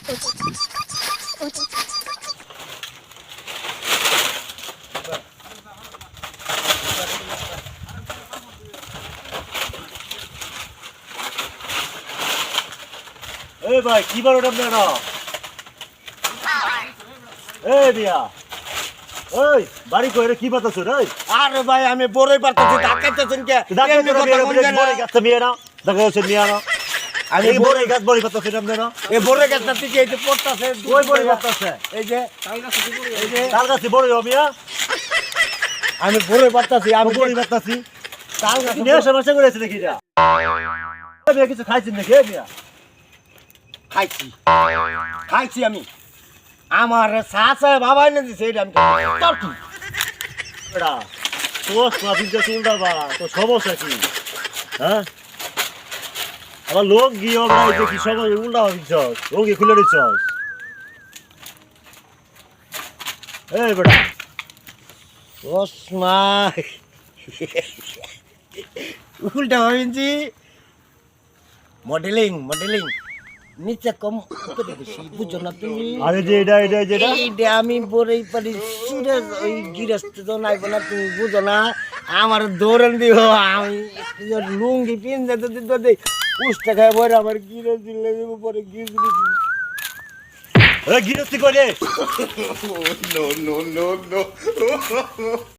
এই ভাই কি বড় ডাবনা না এই দিয়া ওই বাড়ি কইরে কি বাতাছ রে আরে ভাই আমি বড়ই পারতেছি ডাকাইতেছেন কে এমনি কথা কোন জানা বড় গাছ মিয়া না দেখা যাচ্ছে মিয়া না আমি বড় গাছ বড় পাতাছ ডাবনা না এই বড় গাছটা থেকে এই যে পড়তাছে ওই বড় পাতাছে এই যে তাল গাছ বড় মিয়া আমি বড়ই পারতেছি আমি বড় পাতাছি তাল গাছ নিয়ে সমস্যা করেছে নাকি এটা আমি কিছু খাইছেন নাকি মিয়া খাইছি খাইছি আমি আমার চাচা বাবা এনে দিছে এটা আমি তোর কি এডা তোর স্বাধীন যে চুলটা বা তো সমস্যা কি হ্যাঁ আবার লোক গিয়ে আমরা এই যে কি সময় উল্টা হচ্ছস রোগী খুলে দিচ্ছস এই বেটা ওসমা উল্টা হইছি মডেলিং মডেলিং নিচে কম উপরে বেশি বুঝো না তুমি আরে যে এটা যেটা এইটা আমি বড়ই পারি সুরে ওই গিরস্ত তো নাইব না তুমি বুঝো না আমার দৌড়ান দিব আমি লুঙ্গি পিন যেতে উষ্টা খাই বড় আমার গিরস দিলে পরে গিরস গিরস্তি করে নো নো নো নো